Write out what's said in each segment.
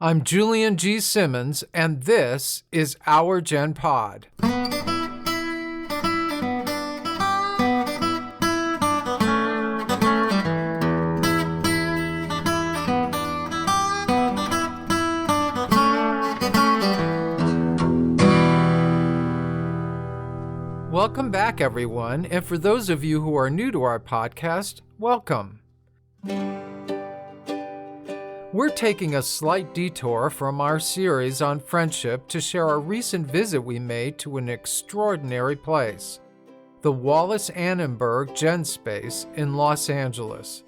I'm Julian G. Simmons, and this is Our Gen Pod. Welcome back, everyone, and for those of you who are new to our podcast, welcome. We're taking a slight detour from our series on friendship to share a recent visit we made to an extraordinary place, the Wallis Annenberg Genspace in Los Angeles.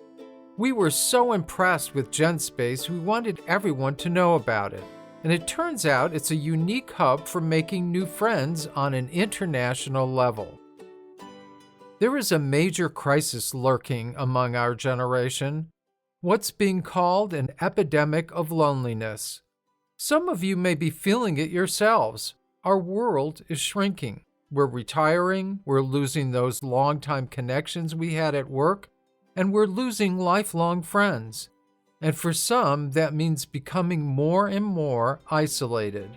We were so impressed with Genspace, we wanted everyone to know about it. And it turns out it's a unique hub for making new friends on an international level. There is a major crisis lurking among our generation, what's being called an epidemic of loneliness. Some of you may be feeling it yourselves. Our world is shrinking. We're retiring, we're losing those longtime connections we had at work, and we're losing lifelong friends. And for some, that means becoming more and more isolated.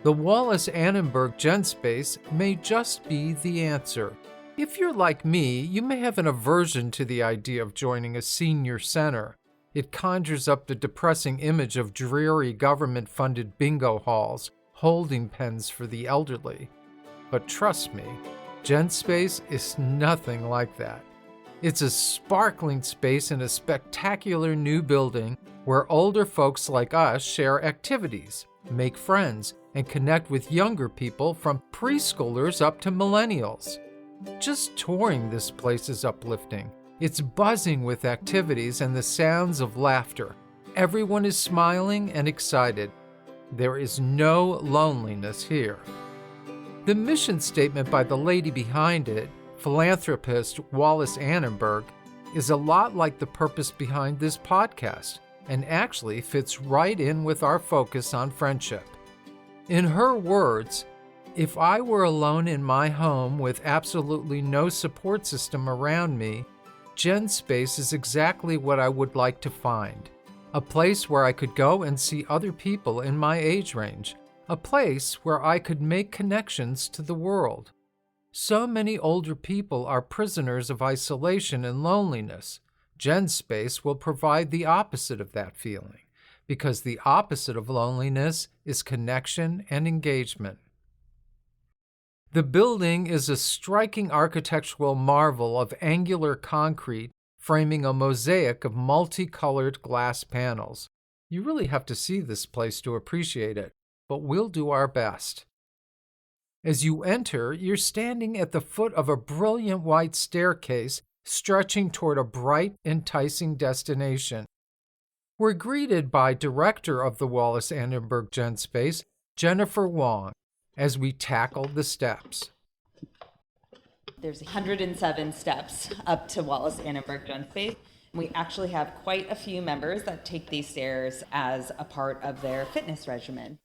The Wallis Annenberg Genspace may just be the answer. If you're like me, you may have an aversion to the idea of joining a senior center. It conjures up the depressing image of dreary government-funded bingo halls, holding pens for the elderly. But trust me, Genspace is nothing like that. It's a sparkling space in a spectacular new building where older folks like us share activities, make friends, and connect with younger people from preschoolers up to millennials. Just touring this place is uplifting. It's buzzing with activities and the sounds of laughter. Everyone is smiling and excited. There is no loneliness here. The mission statement by the lady behind it, Philanthropist Wallis Annenberg, is a lot like the purpose behind this podcast and actually fits right in with our focus on friendship. In her words, if I were alone in my home with absolutely no support system around me, Genspace is exactly what I would like to find. A place where I could go and see other people in my age range. A place where I could make connections to the world. So many older people are prisoners of isolation and loneliness. Genspace will provide the opposite of that feeling, because the opposite of loneliness is connection and engagement. The building is a striking architectural marvel of angular concrete framing a mosaic of multicolored glass panels. You really have to see this place to appreciate it, but we'll do our best. As you enter, you're standing at the foot of a brilliant white staircase stretching toward a bright, enticing destination. We're greeted by Director of the Wallis Annenberg Genspace, Jennifer Wong, as we tackle the steps. There's 107 steps up to Wallis Annenberg Genspace. We actually have quite a few members that take these stairs as a part of their fitness regimen.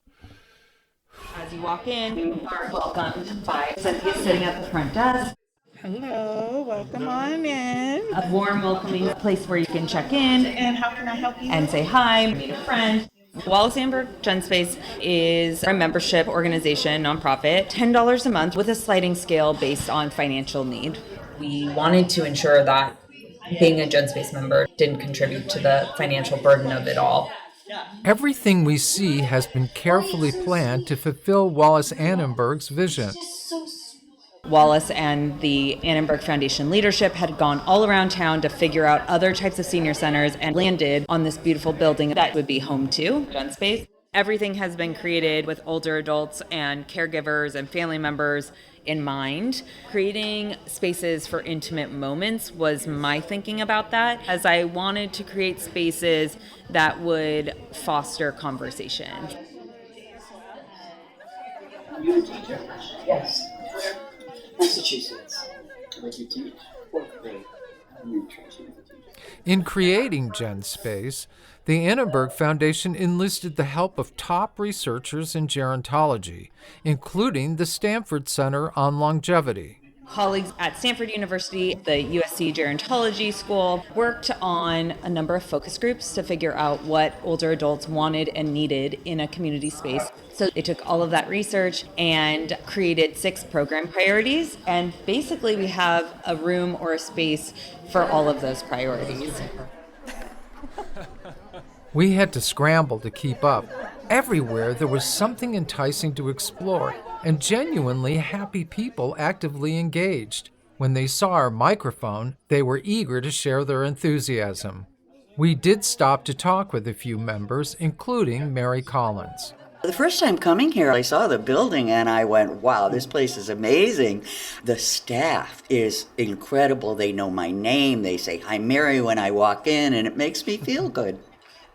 As you walk in, you are welcomed by Cynthia sitting at the front desk. Hello, welcome on in. A warm, welcoming place where you can check in. And how can I help you? And say hi, meet a friend. Wallis Annenberg Genspace is a membership organization, nonprofit, $10 a month with a sliding scale based on financial need. We wanted to ensure that being a Genspace member didn't contribute to the financial burden of it all. Everything we see has been carefully planned to fulfill Wallis Annenberg's vision. Wallis and the Annenberg Foundation leadership had gone all around town to figure out other types of senior centers and landed on this beautiful building that would be home to Genspace. Everything has been created with older adults and caregivers and family members in mind. Creating spaces for intimate moments was my thinking about that, as I wanted to create spaces that would foster conversation. Are you a teacher? Yes. Massachusetts. Where do you teach? Fourth grade. You teach as a teacher. In creating Genspace, the Annenberg Foundation enlisted the help of top researchers in gerontology, including the Stanford Center on Longevity. Colleagues at Stanford University, the USC Gerontology School, worked on a number of focus groups to figure out what older adults wanted and needed in a community space. So they took all of that research and created 6 program priorities. And basically we have a room or a space for all of those priorities. We had to scramble to keep up. Everywhere there was something enticing to explore, and genuinely happy people actively engaged. When they saw our microphone, they were eager to share their enthusiasm. We did stop to talk with a few members, including Mary Collins. The first time coming here, I saw the building and I went, wow, this place is amazing. The staff is incredible. They know my name. They say, hi, Mary, when I walk in, and it makes me feel good.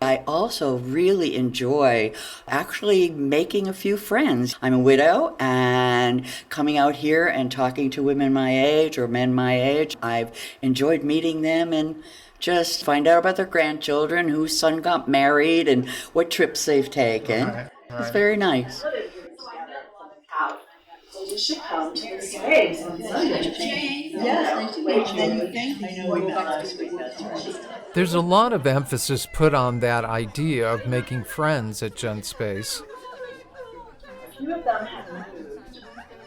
I also really enjoy actually making a few friends. I'm a widow, and coming out here and talking to women my age or men my age, I've enjoyed meeting them and just find out about their grandchildren, whose son got married, and what trips they've taken. Right. It's very nice. You should come to the space on Sunday. Yes, There's a lot of emphasis put on that idea of making friends at Genspace.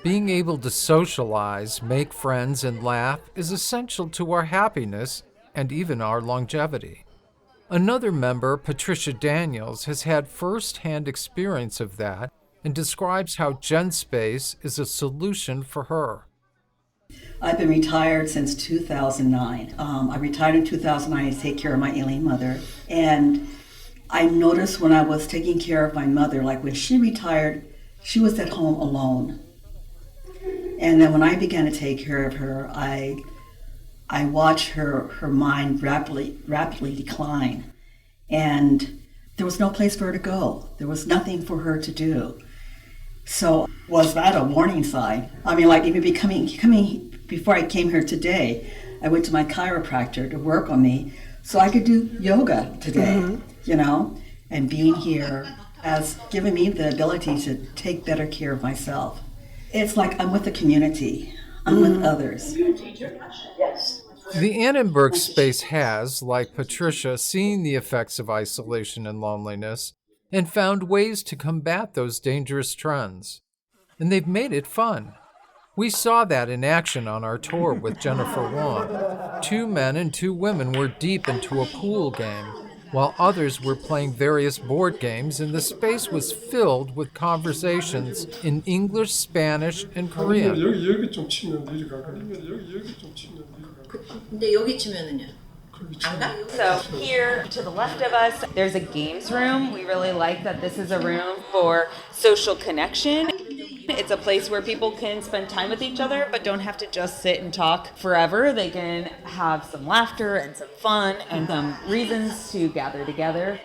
Being able to socialize, make friends, and laugh is essential to our happiness and even our longevity. Another member, Patricia Daniels, has had first-hand experience of that and describes how Genspace is a solution for her. I've been retired since 2009. I retired in 2009 to take care of my ailing mother. And I noticed when I was taking care of my mother, like when she retired, she was at home alone. And then when I began to take care of her, I watched her mind rapidly decline. And there was no place for her to go. There was nothing for her to do. So was that a warning sign? I mean, like even coming before I came here today, I went to my chiropractor to work on me so I could do yoga today, you know? And being here has given me the ability to take better care of myself. It's like I'm with the community. I'm with others. Yes. The Annenberg space has, like Patricia, seen the effects of isolation and loneliness and found ways to combat those dangerous trends. And they've made it fun. We saw that in action on our tour with Jennifer Wong. 2 men and 2 women were deep into a pool game, while others were playing various board games, and the space was filled with conversations in English, Spanish, and Korean. 여기 좀 치면 이리 가. 아니면 여기 좀 치면 이리 가. 근데 여기 치면은요? So here to the left of us, there's a games room. We really like that this is a room for social connection. It's a place where people can spend time with each other, but don't have to just sit and talk forever. They can have some laughter and some fun and some reasons to gather together.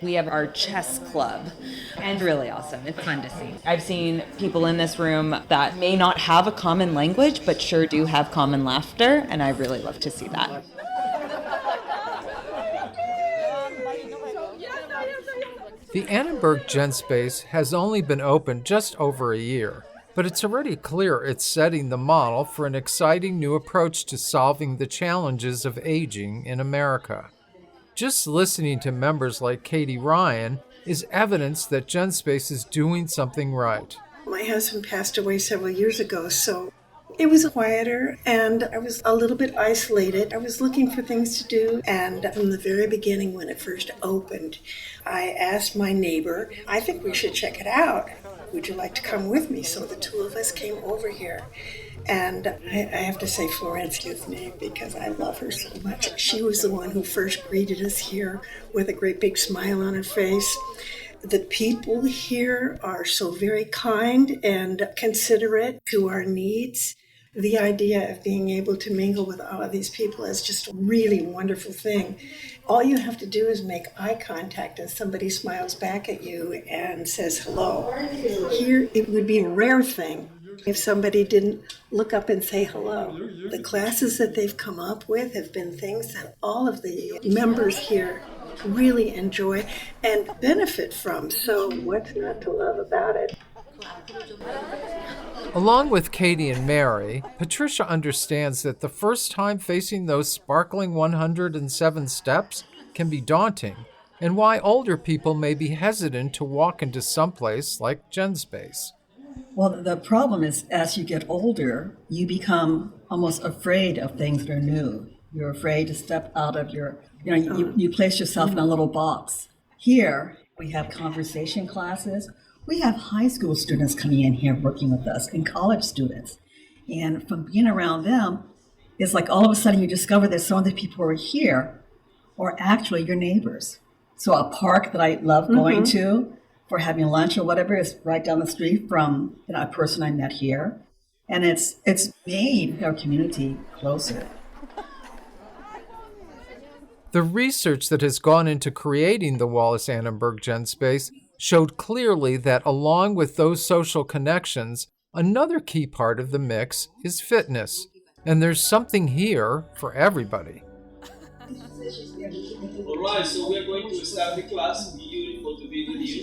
We have our chess club, and really awesome. It's fun to see. I've seen people in this room that may not have a common language, but sure do have common laughter, and I really love to see that. The Annenberg Genspace has only been open just over a year, but it's already clear it's setting the model for an exciting new approach to solving the challenges of aging in America. Just listening to members like Katie Ryan is evidence that Genspace is doing something right. My husband passed away several years ago, so it was quieter and I was a little bit isolated. I was looking for things to do, and from the very beginning when it first opened, I asked my neighbor, I think we should check it out. Would you like to come with me? So the 2 of us came over here. And I have to say Florencia's name because I love her so much. She was the one who first greeted us here with a great big smile on her face. The people here are so very kind and considerate to our needs. The idea of being able to mingle with all of these people is just a really wonderful thing. All you have to do is make eye contact and somebody smiles back at you and says hello. Here, it would be a rare thing if somebody didn't look up and say hello. The classes that they've come up with have been things that all of the members here really enjoy and benefit from. So what's not to love about it? Along with Katie and Mary, Patricia understands that the first time facing those sparkling 107 steps can be daunting, and why older people may be hesitant to walk into someplace like Genspace. Well, the problem is as you get older, you become almost afraid of things that are new. You're afraid to step out of you place yourself in a little box. Here, we have conversation classes. We have high school students coming in here working with us and college students. And from being around them, it's like all of a sudden you discover that some of the people who are here are actually your neighbors. So a park that I love going to for having lunch or whatever is right down the street from a person I met here. And it's made our community closer. The research that has gone into creating the Wallis Annenberg Genspace showed clearly that along with those social connections, another key part of the mix is fitness. And there's something here for everybody. Alright, so we're going to start the class. Beautiful to be with you.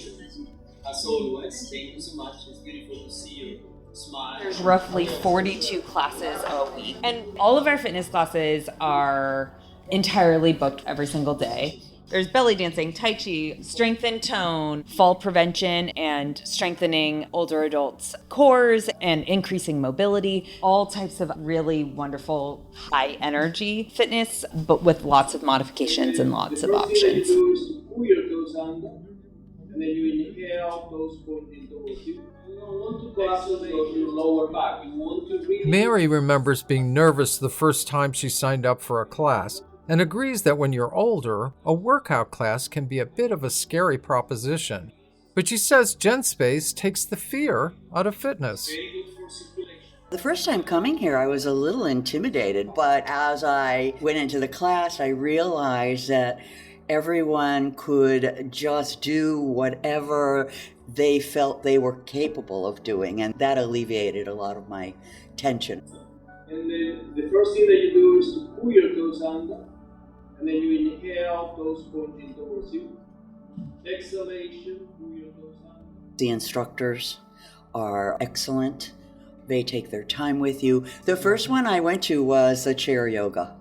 As always, thank you so much. It's beautiful to see you. Smile. There's roughly 42 classes a week. And all of our fitness classes are entirely booked every single day. There's belly dancing, tai chi, strength and tone, fall prevention, and strengthening older adults' cores and increasing mobility. All types of really wonderful high energy fitness, but with lots of modifications and lots of options. Pull your toes under, and then you inhale, toes pointing towards you. You don't want to collapse your lower back. You want to really... Mary remembers being nervous the first time she signed up for a class, and agrees that when you're older, a workout class can be a bit of a scary proposition. But she says Genspace takes the fear out of fitness. The first time coming here, I was a little intimidated, but as I went into the class, I realized that everyone could just do whatever they felt they were capable of doing, and that alleviated a lot of my tension. And then the first thing that you do is to pull your toes under. And then you inhale, toes pointing towards you. Exhalation, pull your toes under. The instructors are excellent. They take their time with you. The first one I went to was the chair yoga.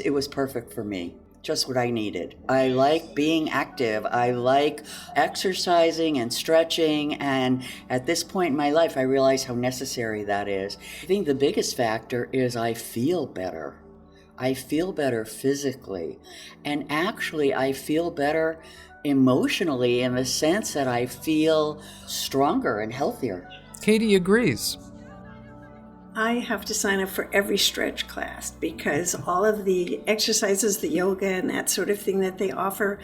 It was perfect for me, just what I needed. I like being active. I like exercising and stretching. And at this point in my life, I realize how necessary that is. I think the biggest factor is I feel better. I feel better physically, and actually I feel better emotionally in the sense that I feel stronger and healthier. Katie agrees. I have to sign up for every stretch class because all of the exercises, the yoga and that sort of thing that they offer,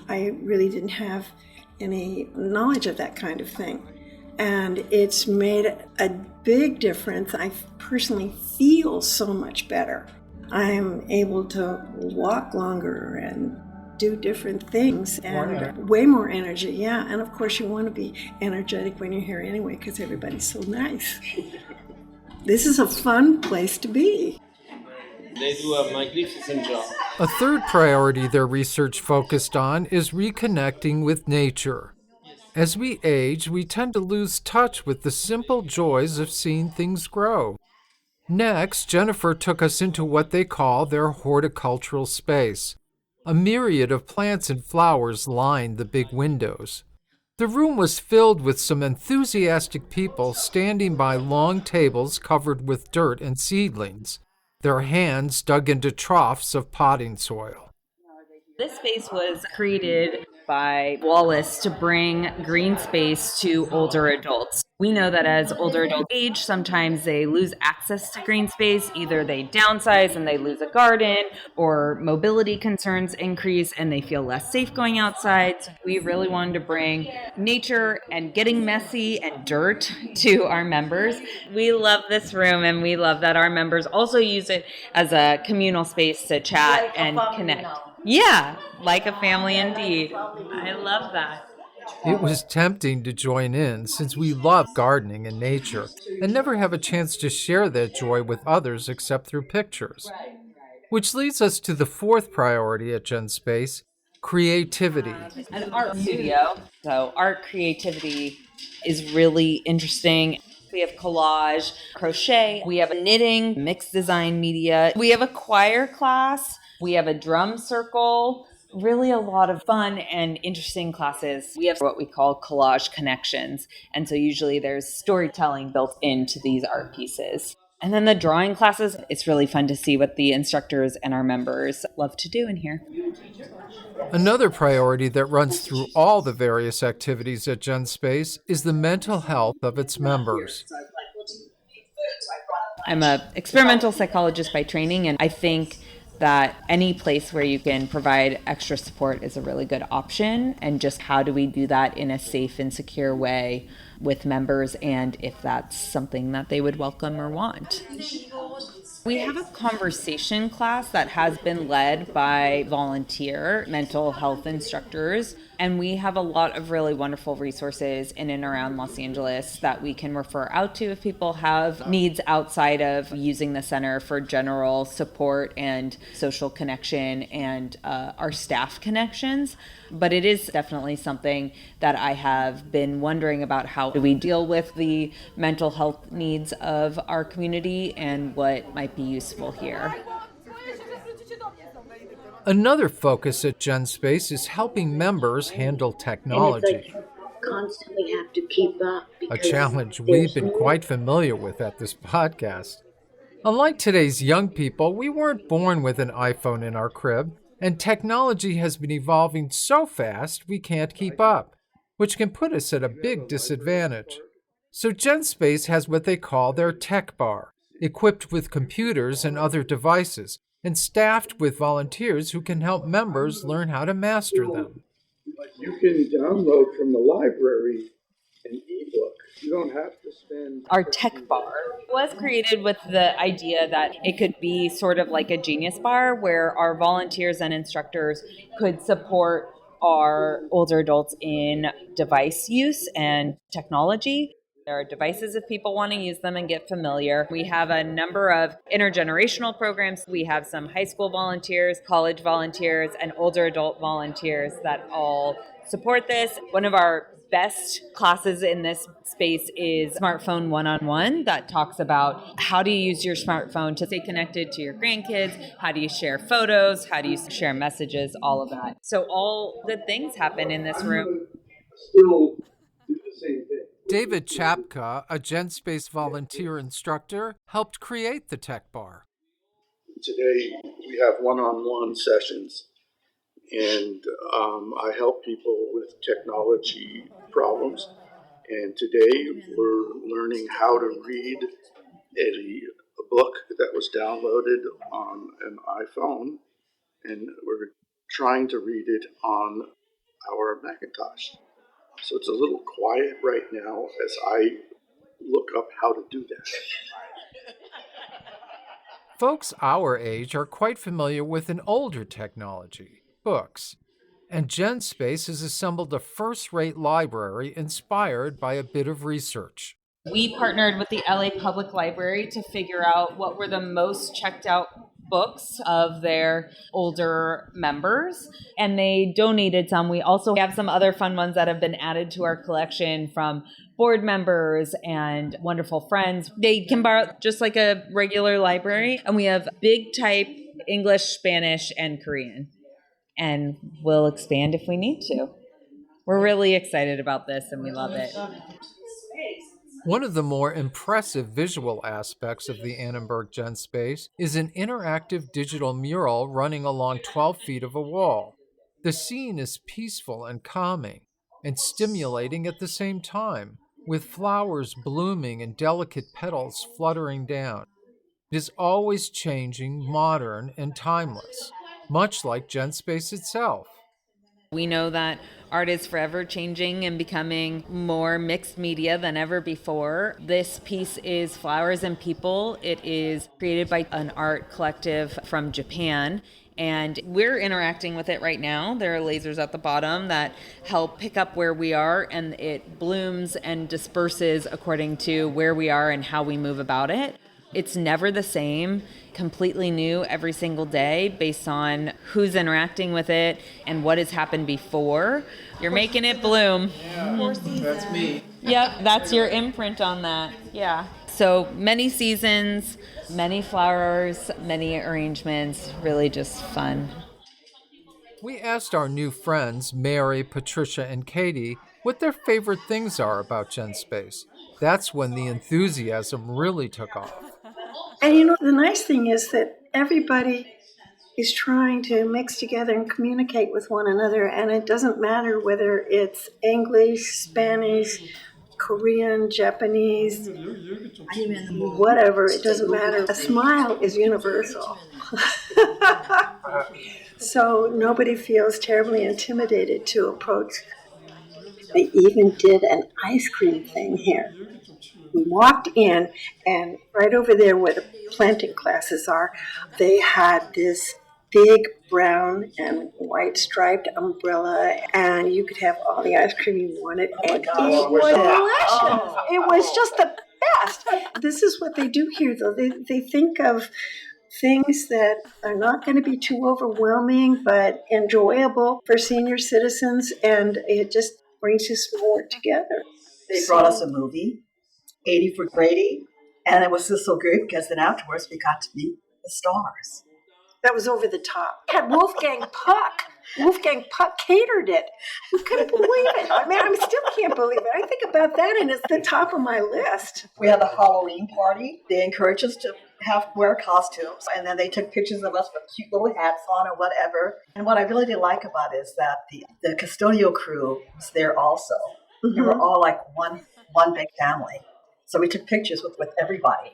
I really didn't have any knowledge of that kind of thing. And it's made a big difference. I personally feel so much better. I'm able to walk longer and do different things and way more energy, yeah. And of course you want to be energetic when you're here anyway because everybody's so nice. This is a fun place to be. They do a magnificent job. A third priority their research focused on is reconnecting with nature. As we age, we tend to lose touch with the simple joys of seeing things grow. Next, Jennifer took us into what they call their horticultural space. A myriad of plants and flowers lined the big windows. The room was filled with some enthusiastic people standing by long tables covered with dirt and seedlings, their hands dug into troughs of potting soil. This space was created by Wallis to bring green space to older adults. We know that as older adults age, sometimes they lose access to green space. Either they downsize and they lose a garden, or mobility concerns increase and they feel less safe going outside. So we really wanted to bring nature and getting messy and dirt to our members. We love this room, and we love that our members also use it as a communal space to chat and connect. Yeah, like a family indeed. I love that. It was tempting to join in since we love gardening and nature and never have a chance to share that joy with others except through pictures. Which leads us to the fourth priority at Genspace, creativity. An art studio. So art creativity is really interesting. We have collage, crochet. We have knitting, mixed design media. We have a choir class. We have a drum circle. Really a lot of fun and interesting classes. We have what we call collage connections. And so usually there's storytelling built into these art pieces. And then the drawing classes, it's really fun to see what the instructors and our members love to do in here. Another priority that runs through all the various activities at Genspace is the mental health of its members. I'm an experimental psychologist by training, and I think that any place where you can provide extra support is a really good option. And just how do we do that in a safe and secure way with members, and if that's something that they would welcome or want. We have a conversation class that has been led by volunteer mental health instructors, and we have a lot of really wonderful resources in and around Los Angeles that we can refer out to if people have needs outside of using the center for general support and social connection and our staff connections. But it is definitely something that I have been wondering about. How do we deal with the mental health needs of our community and what might be useful here? Another focus at Genspace is helping members handle technology. And it's like you constantly have to keep up. A challenge we've been quite familiar with at this podcast. Unlike today's young people, we weren't born with an iPhone in our crib, and technology has been evolving so fast we can't keep up, which can put us at a big disadvantage. So Genspace has what they call their tech bar, equipped with computers and other devices, and staffed with volunteers who can help members learn how to master them. You can download from the library an ebook. You don't have to spend... Our tech bar was created with the idea that it could be sort of like a genius bar where our volunteers and instructors could support our older adults in device use and technology. There are devices if people want to use them and get familiar. We have a number of intergenerational programs. We have some high school volunteers, college volunteers, and older adult volunteers that all support this. One of our best classes in this space is Smartphone One-on-One that talks about how do you use your smartphone to stay connected to your grandkids, how do you share photos, how do you share messages, all of that. So all good things happen in this room. Still do the same thing. David Chapka, a Genspace volunteer instructor, helped create the tech bar. Today we have one-on-one sessions, and I help people with technology problems. And today we're learning how to read a book that was downloaded on an iPhone, and we're trying to read it on our Macintosh. So it's a little quiet right now as I look up how to do that. Folks our age are quite familiar with an older technology, books. And Genspace has assembled a first-rate library inspired by a bit of research. We partnered with the LA Public Library to figure out what were the most checked out books of their older members, and they donated some. We also have some other fun ones that have been added to our collection from board members and wonderful friends. They can borrow just like a regular library, and we have big type English, Spanish, and Korean, and we'll expand if we need to. We're really excited about this, and we love it. One of the more impressive visual aspects of the Annenberg Genspace is an interactive digital mural running along 12 feet of a wall. The scene is peaceful and calming, and stimulating at the same time, with flowers blooming and delicate petals fluttering down. It is always changing, modern, and timeless, much like Genspace itself. We know that art is forever changing and becoming more mixed media than ever before. This piece is Flowers and People. It is created by an art collective from Japan, and we're interacting with it right now. There are lasers at the bottom that help pick up where we are, and it blooms and disperses according to where we are and how we move about it. It's never the same, completely new every single day based on who's interacting with it and what has happened before. You're making it bloom. Yeah, that's me. Yep, that's your imprint on that. Yeah. So many seasons, many flowers, many arrangements, really just fun. We asked our new friends, Mary, Patricia, and Katie, what their favorite things are about Genspace. That's when the enthusiasm really took off. And you know, the nice thing is that everybody is trying to mix together and communicate with one another, and it doesn't matter whether it's English, Spanish, Korean, Japanese, whatever, it doesn't matter. A smile is universal. So nobody feels terribly intimidated to approach. They even did an ice cream thing here. We walked in, and right over there where the planting classes are, they had this big brown and white striped umbrella, and you could have all the ice cream you wanted, and it was delicious. It was just the best. This is what they do here, though. They think of things that are not going to be too overwhelming, but enjoyable for senior citizens, and it just brings us more together. They brought us a movie, 80 for Grady, and it was just so great because then afterwards we got to meet the stars. That was over the top. We had Wolfgang Puck. Wolfgang Puck catered it. We couldn't believe it. I mean, I still can't believe it. I think about that, and it's the top of my list. We had the Halloween party. They encouraged us to wear costumes, and then they took pictures of us with cute little hats on or whatever. And what I really did like about it is that the custodial crew was there also. Mm-hmm. We were all like one big family. So we took pictures with everybody.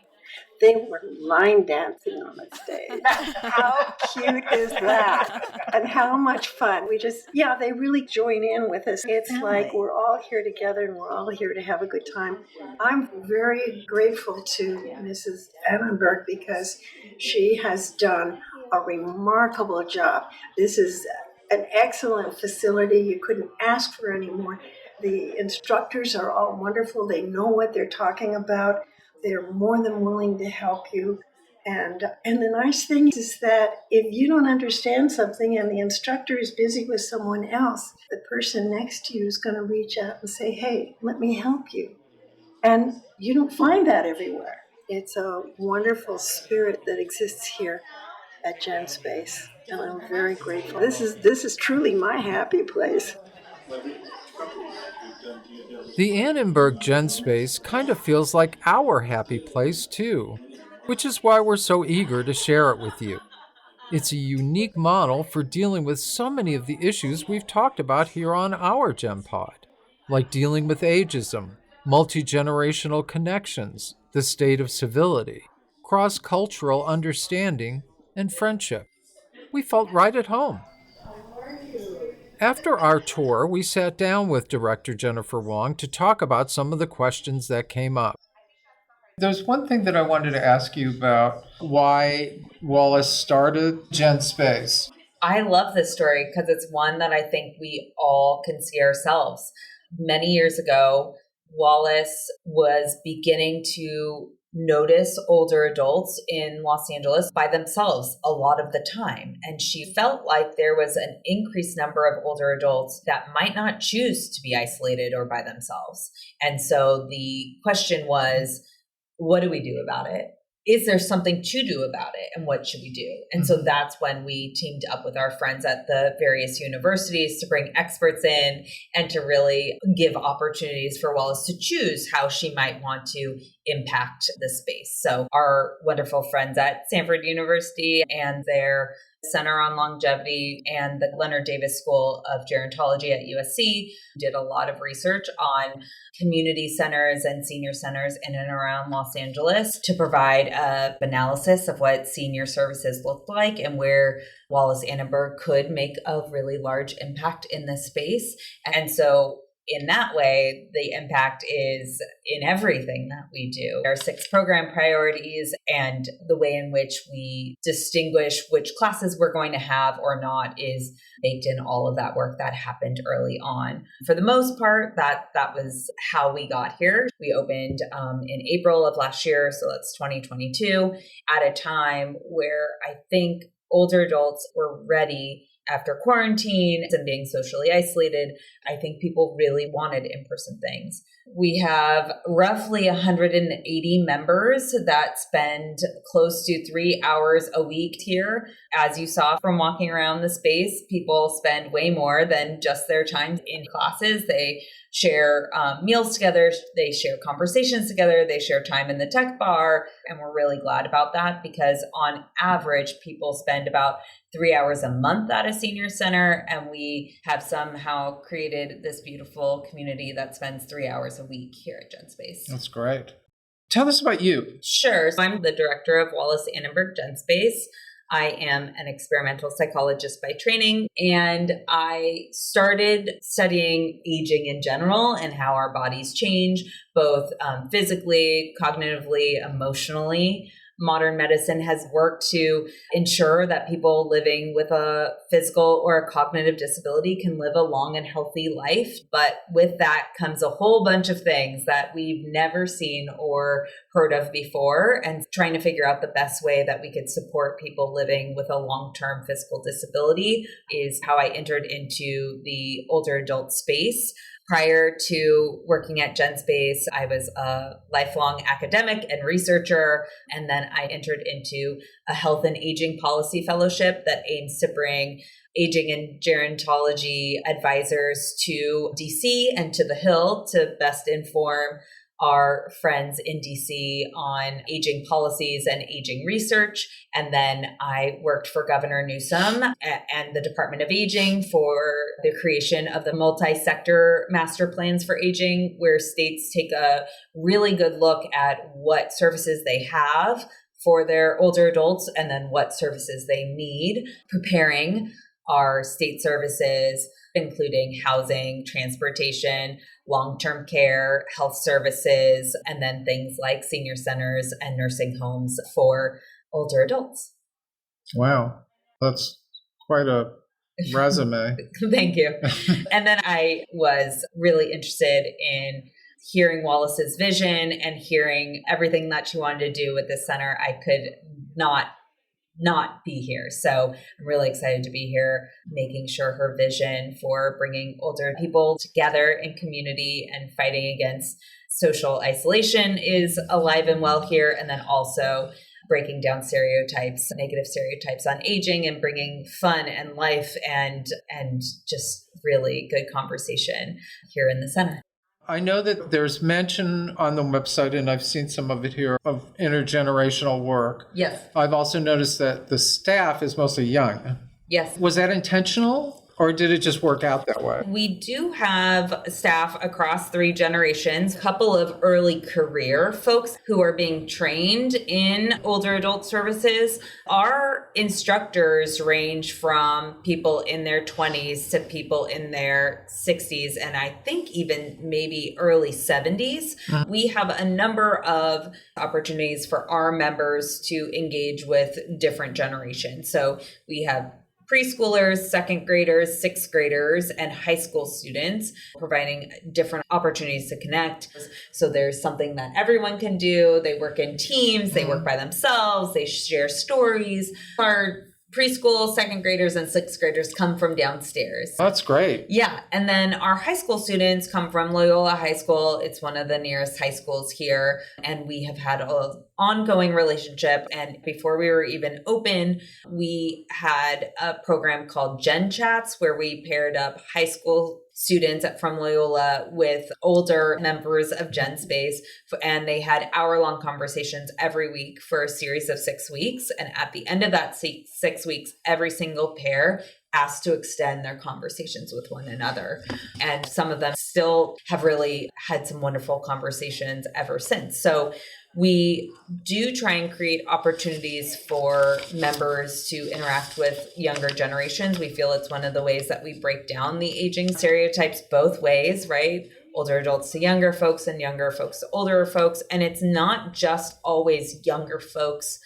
They were line dancing on the stage. How cute is that? And how much fun. They really join in with us. It's like we're all here together and we're all here to have a good time. I'm very grateful to Mrs. Annenberg because she has done a remarkable job. This is an excellent facility. You couldn't ask for any more. The instructors are all wonderful. They know what they're talking about. They're more than willing to help you. And the nice thing is that if you don't understand something and the instructor is busy with someone else, the person next to you is going to reach out and say, hey, let me help you. And you don't find that everywhere. It's a wonderful spirit that exists here at Genspace. And I'm very grateful. This is truly my happy place. The Annenberg Genspace kind of feels like our happy place too, which is why we're so eager to share it with you. It's a unique model for dealing with so many of the issues we've talked about here on our GenPod, like dealing with ageism, multi-generational connections, the state of civility, cross-cultural understanding, and friendship. We felt right at home. After our tour, we sat down with Director Jennifer Wong to talk about some of the questions that came up. There's one thing that I wanted to ask you about why Wallis started Genspace. I love this story because it's one that I think we all can see ourselves. Many years ago, Wallis was beginning to notice older adults in Los Angeles by themselves a lot of the time. And she felt like there was an increased number of older adults that might not choose to be isolated or by themselves. And so the question was, what do we do about it? Is there something to do about it? And what should we do? And so that's when we teamed up with our friends at the various universities to bring experts in and to really give opportunities for Wallis to choose how she might want to impact the space. So our wonderful friends at Stanford University and their Center on Longevity and the Leonard Davis School of Gerontology at USC did a lot of research on community centers and senior centers in and around Los Angeles to provide an analysis of what senior services looked like and where Wallis Annenberg could make a really large impact in this space. And so in that way, the impact is in everything that we do. Our 6 program priorities and the way in which we distinguish which classes we're going to have or not is baked in all of that work that happened early on. For the most part, that was how we got here. We opened in April of last year, so that's 2022, at a time where I think older adults were ready after quarantine and being socially isolated, I think people really wanted in-person things. We have roughly 180 members that spend close to 3 hours a week here. As you saw from walking around the space, people spend way more than just their time in classes. They share meals together, they share conversations together, they share time in the tech bar. And we're really glad about that because on average, people spend about 3 hours a month at a senior center. And we have somehow created this beautiful community that spends 3 hours a week here at Genspace. That's great. Tell us about you. Sure. So I'm the director of Wallis Annenberg Genspace. I am an experimental psychologist by training, and I started studying aging in general and how our bodies change, both physically, cognitively, emotionally. Modern medicine has worked to ensure that people living with a physical or a cognitive disability can live a long and healthy life. But with that comes a whole bunch of things that we've never seen or heard of before, and trying to figure out the best way that we could support people living with a long-term physical disability is how I entered into the older adult space. Prior to working at Genspace, I was a lifelong academic and researcher, and then I entered into a health and aging policy fellowship that aims to bring aging and gerontology advisors to DC and to the Hill to best inform our friends in DC on aging policies and aging research. And then I worked for Governor Newsom and the Department of Aging for the creation of the multi-sector master plans for aging, where states take a really good look at what services they have for their older adults and then what services they need, preparing our state services, including housing, transportation, long-term care, health services, and then things like senior centers and nursing homes for older adults. Wow, that's quite a resume. Thank you. And then I was really interested in hearing Wallis's vision and hearing everything that she wanted to do with this center. I could not be here. So I'm really excited to be here, making sure her vision for bringing older people together in community and fighting against social isolation is alive and well here. And then also breaking down stereotypes, negative stereotypes on aging, and bringing fun and life and just really good conversation here in the center. I know that there's mention on the website, and I've seen some of it here, of intergenerational work. Yes. I've also noticed that the staff is mostly young. Yes. Was that intentional? Or did it just work out that way? We do have staff across 3 generations, a couple of early career folks who are being trained in older adult services. Our instructors range from people in their 20s to people in their 60s, and I think even maybe early 70s. Mm-hmm. We have a number of opportunities for our members to engage with different generations. So we have preschoolers, second graders, sixth graders, and high school students, providing different opportunities to connect. So there's something that everyone can do. They work in teams, they work by themselves, they share stories. Our preschool, second graders, and sixth graders come from downstairs. That's great. Yeah. And then our high school students come from Loyola High School. It's one of the nearest high schools here. And we have had an ongoing relationship. And before we were even open, we had a program called Gen Chats, where we paired up high school students from Loyola with older members of Genspace, and they had hour-long conversations every week for a series of 6 weeks. And at the end of that 6 weeks, every single pair asked to extend their conversations with one another. And some of them still have really had some wonderful conversations ever since. So we do try and create opportunities for members to interact with younger generations. We feel it's one of the ways that we break down the aging stereotypes both ways, right? Older adults to younger folks and younger folks to older folks. And it's not just always younger folks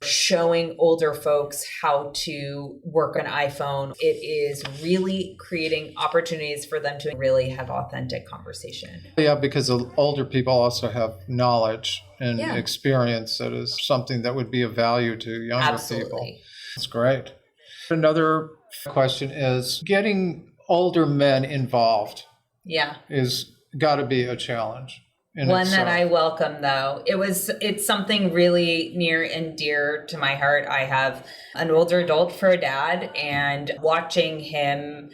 showing older folks how to work an iPhone. It is really creating opportunities for them to really have authentic conversation. Yeah, because older people also have knowledge and experience that is something that would be of value to younger people. That's great. Another question is getting older men involved Yeah. is got to be a challenge. One that I welcome, though. It's something really near and dear to my heart. I have an older adult for a dad, and watching him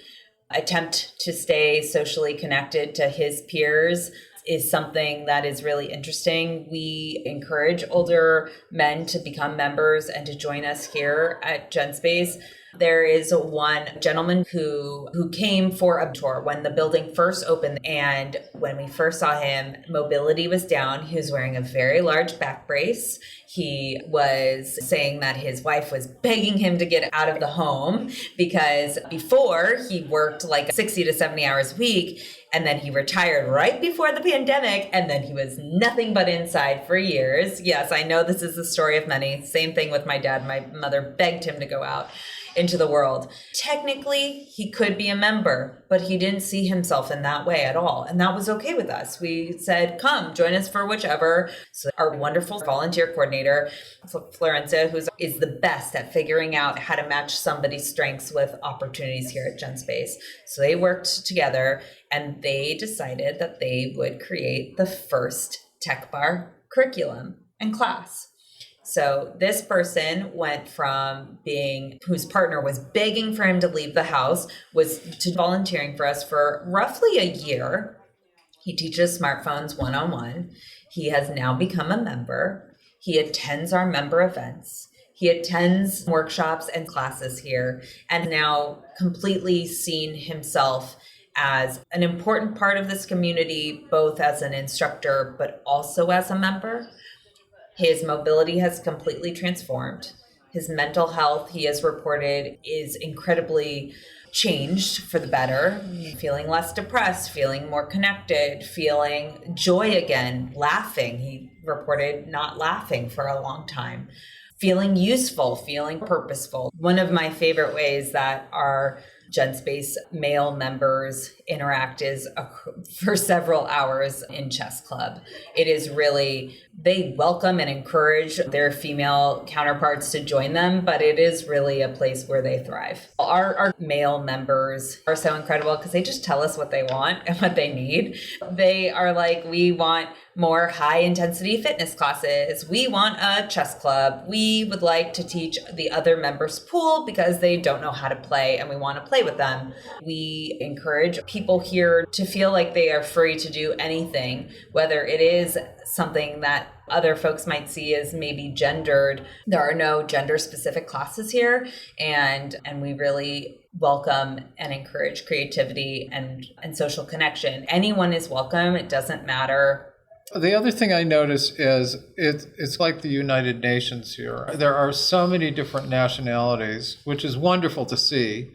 attempt to stay socially connected to his peers is something that is really interesting. We encourage older men to become members and to join us here at Genspace. There is one gentleman who came for a tour when the building first opened. And when we first saw him, mobility was down. He was wearing a very large back brace. He was saying that his wife was begging him to get out of the home because before he worked like 60 to 70 hours a week. And then he retired right before the pandemic. And then he was nothing but inside for years. Yes, I know this is the story of many. Same thing with my dad. My mother begged him to go out into the world. Technically, he could be a member, but he didn't see himself in that way at all. And that was okay with us. We said, come, join us for whichever. So our wonderful volunteer coordinator, Florencia, who is the best at figuring out how to match somebody's strengths with opportunities here at Genspace. So they worked together and they decided that they would create the first tech bar curriculum and class. So this person went from whose partner was begging for him to leave the house, to volunteering for us for roughly a year. He teaches smartphones one-on-one. He has now become a member. He attends our member events. He attends workshops and classes here, and now completely seen himself as an important part of this community, both as an instructor, but also as a member. His mobility has completely transformed. His mental health, he has reported, is incredibly changed for the better, feeling less depressed, feeling more connected, feeling joy again, laughing. He reported not laughing for a long time, feeling useful, feeling purposeful. One of my favorite ways that our Genspace male members interact is for several hours in chess club. It is really, they welcome and encourage their female counterparts to join them, but it is really a place where they thrive. Our male members are so incredible because they just tell us what they want and what they need. They are like, we want more high intensity fitness classes. We want a chess club. We would like to teach the other members pool because they don't know how to play and we want to play with them. We encourage people here to feel like they are free to do anything, whether it is something that other folks might see as maybe gendered. There are no gender specific classes here, and we really welcome and encourage creativity and social connection. Anyone is welcome. It doesn't matter. The other thing I notice is it's like the United Nations here. There are so many different nationalities, which is wonderful to see.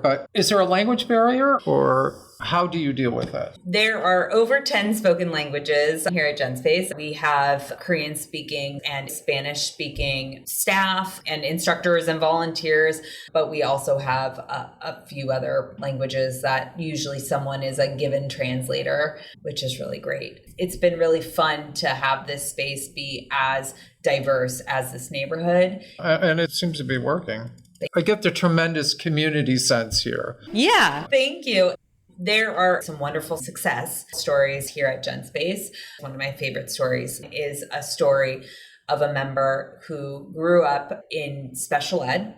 But is there a language barrier, or how do you deal with that? There are over 10 spoken languages here at Genspace. We have Korean speaking and Spanish speaking staff and instructors and volunteers, but we also have a few other languages that usually someone is a given translator, which is really great. It's been really fun to have this space be as diverse as this neighborhood. And it seems to be working. I get the tremendous community sense here. Yeah, thank you. There are some wonderful success stories here at Genspace. One of my favorite stories is a story of a member who grew up in special ed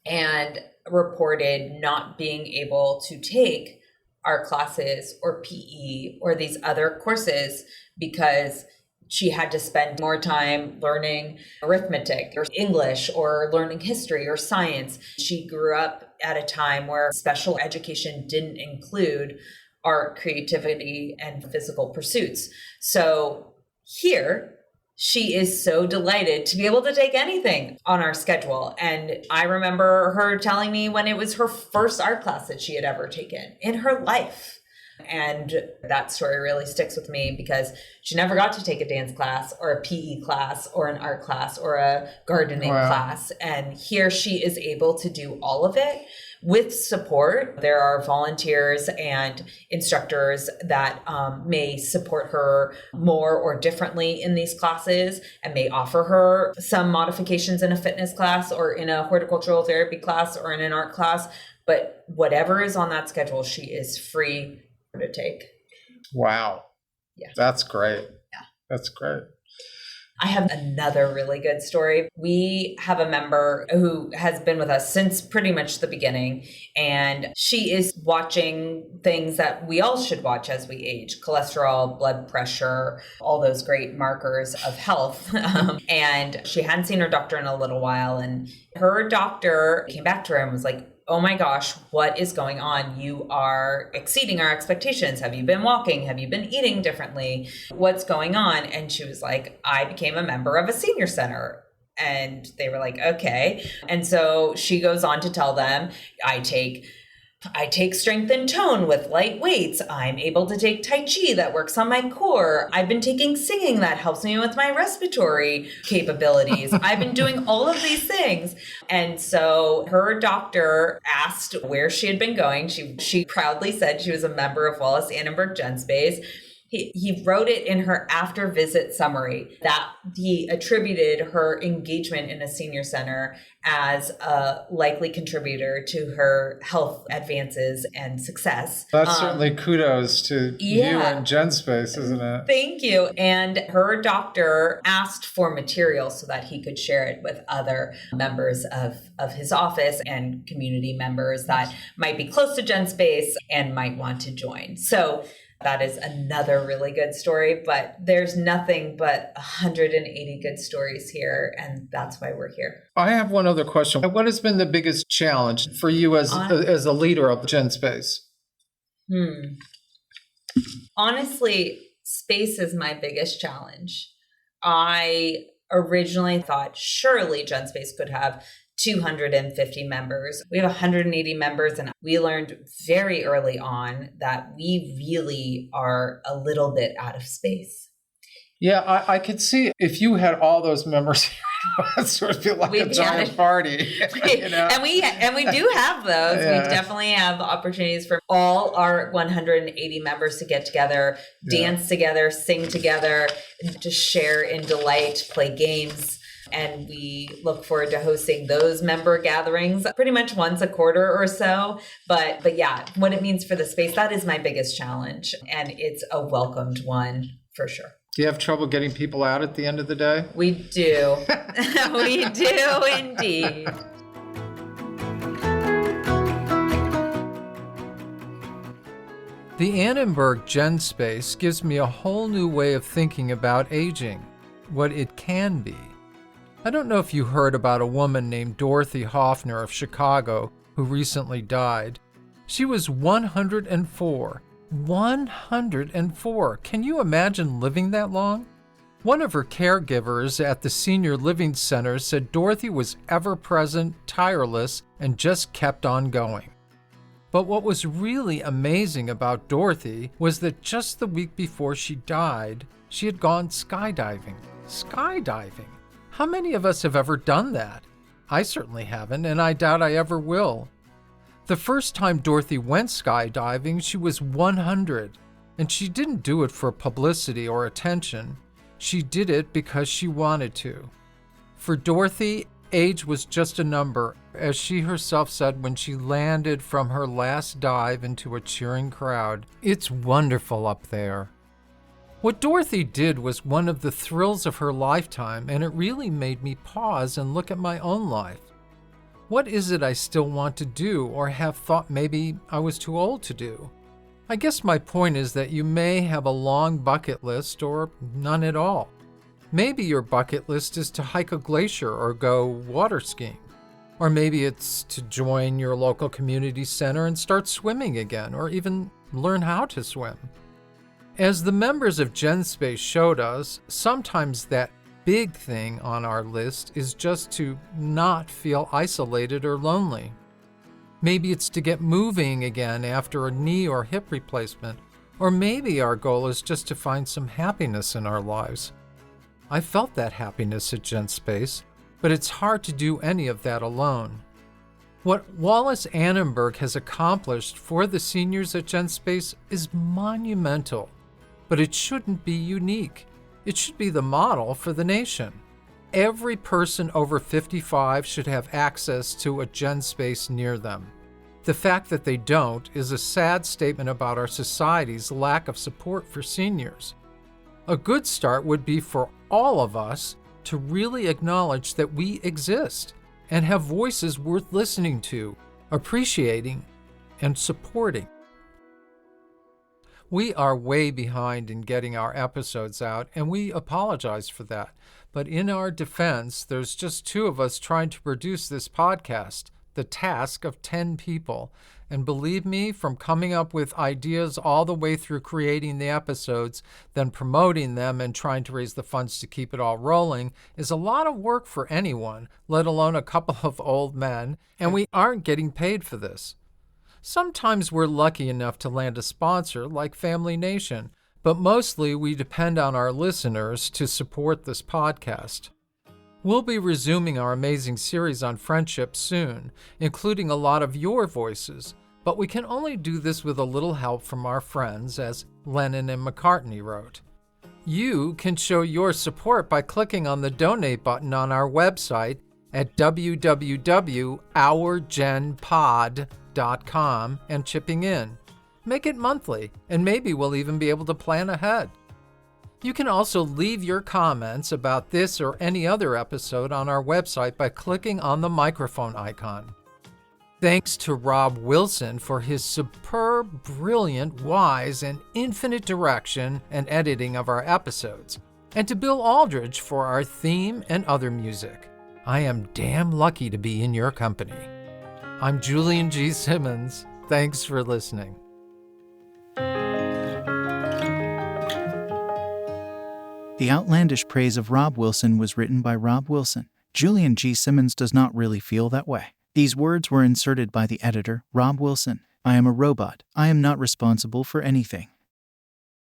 and reported not being able to take art classes or PE or these other courses because she had to spend more time learning arithmetic or English or learning history or science. She grew up at a time where special education didn't include art, creativity, and physical pursuits. So here, she is so delighted to be able to take anything on our schedule. And I remember her telling me when it was her first art class that she had ever taken in her life. And that story really sticks with me because she never got to take a dance class or a PE class or an art class or a gardening class. And here she is able to do all of it with support. There are volunteers and instructors that may support her more or differently in these classes and may offer her some modifications in a fitness class or in a horticultural therapy class or in an art class. But whatever is on that schedule, she is free to take. Wow. Yeah. That's great. Yeah. That's great. I have another really good story. We have a member who has been with us since pretty much the beginning, and she is watching things that we all should watch as we age: cholesterol, blood pressure, all those great markers of health. And she hadn't seen her doctor in a little while, and her doctor came back to her and was like, "Oh my gosh, what is going on? You are exceeding our expectations. Have you been walking? Have you been eating differently? What's going on?" And she was like, "I became a member of a senior center." And they were like, "Okay." And so she goes on to tell them, I take strength and tone with light weights. I'm able to take Tai Chi that works on my core. I've been taking singing that helps me with my respiratory capabilities. I've been doing all of these things. And so her doctor asked where she had been going. She proudly said she was a member of Wallis Annenberg Genspace. He wrote it in her after visit summary that he attributed her engagement in a senior center as a likely contributor to her health advances and success. That's certainly kudos to you and Genspace, isn't it? Thank you. And her doctor asked for material so that he could share it with other members of his office and community members that might be close to Genspace and might want to join. So that is another really good story, but there's nothing but 180 good stories here, and that's why we're here. I have one other question. What has been the biggest challenge for you as a leader of Genspace? Honestly, space is my biggest challenge. I originally thought surely Genspace could have 250 members. We have 180 members, and we learned very early on that we really are a little bit out of space. Yeah, I could see if you had all those members here, it would sort of feel like a giant party. You know? And we do have those. Yeah. We definitely have opportunities for all our 180 members to get together, dance together, sing together, just share in delight, play games. And we look forward to hosting those member gatherings pretty much once a quarter or so. But yeah, what it means for the space, that is my biggest challenge. And it's a welcomed one for sure. Do you have trouble getting people out at the end of the day? We do. We do indeed. The Annenberg Genspace gives me a whole new way of thinking about aging, what it can be. I don't know if you heard about a woman named Dorothy Hoffner of Chicago who recently died. She was 104. 104! Can you imagine living that long? One of her caregivers at the senior living center said Dorothy was ever-present, tireless, and just kept on going. But what was really amazing about Dorothy was that just the week before she died, she had gone skydiving. Skydiving! How many of us have ever done that? I certainly haven't, and I doubt I ever will. The first time Dorothy went skydiving, she was 100, and she didn't do it for publicity or attention. She did it because she wanted to. For Dorothy, age was just a number, as she herself said when she landed from her last dive into a cheering crowd. It's wonderful up there. What Dorothy did was one of the thrills of her lifetime, and it really made me pause and look at my own life. What is it I still want to do or have thought maybe I was too old to do? I guess my point is that you may have a long bucket list or none at all. Maybe your bucket list is to hike a glacier or go water skiing. Or maybe it's to join your local community center and start swimming again, or even learn how to swim. As the members of Genspace showed us, sometimes that big thing on our list is just to not feel isolated or lonely. Maybe it's to get moving again after a knee or hip replacement, or maybe our goal is just to find some happiness in our lives. I felt that happiness at Genspace, but it's hard to do any of that alone. What Wallis Annenberg has accomplished for the seniors at Genspace is monumental, but it shouldn't be unique. It should be the model for the nation. Every person over 55 should have access to a Genspace near them. The fact that they don't is a sad statement about our society's lack of support for seniors. A good start would be for all of us to really acknowledge that we exist and have voices worth listening to, appreciating, and supporting. We are way behind in getting our episodes out, and we apologize for that. But in our defense, there's just 2 of us trying to produce this podcast, the task of 10 people. And believe me, from coming up with ideas all the way through creating the episodes, then promoting them and trying to raise the funds to keep it all rolling is a lot of work for anyone, let alone a couple of old men, and we aren't getting paid for this. Sometimes we're lucky enough to land a sponsor like Family Nation, but mostly we depend on our listeners to support this podcast. We'll be resuming our amazing series on friendship soon, including a lot of your voices, but we can only do this with a little help from our friends, as Lennon and McCartney wrote. You can show your support by clicking on the donate button on our website at www.ourgenpod.com and chipping in. Make it monthly, and maybe we'll even be able to plan ahead. You can also leave your comments about this or any other episode on our website by clicking on the microphone icon. Thanks to Rob Wilson for his superb, brilliant, wise, and infinite direction and editing of our episodes, and to Bill Aldridge for our theme and other music. I am damn lucky to be in your company. I'm Julian G. Simmons. Thanks for listening. The outlandish praise of Rob Wilson was written by Rob Wilson. Julian G. Simmons does not really feel that way. These words were inserted by the editor, Rob Wilson. I am a robot. I am not responsible for anything.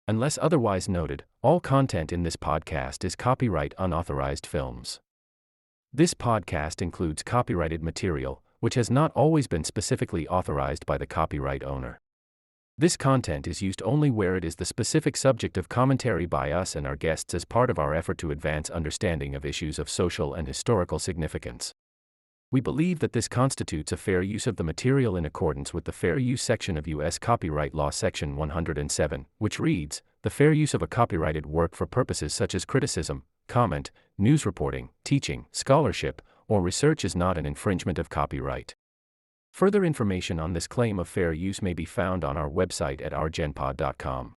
Unless otherwise noted, all content in this podcast is copyright unauthorized films. This podcast includes copyrighted material, which has not always been specifically authorized by the copyright owner. This content is used only where it is the specific subject of commentary by us and our guests as part of our effort to advance understanding of issues of social and historical significance. We believe that this constitutes a fair use of the material in accordance with the Fair Use section of U.S. Copyright Law Section 107, which reads, "The fair use of a copyrighted work for purposes such as criticism, comment, news reporting, teaching, scholarship, or research is not an infringement of copyright." Further information on this claim of fair use may be found on our website at ourgenpod.com.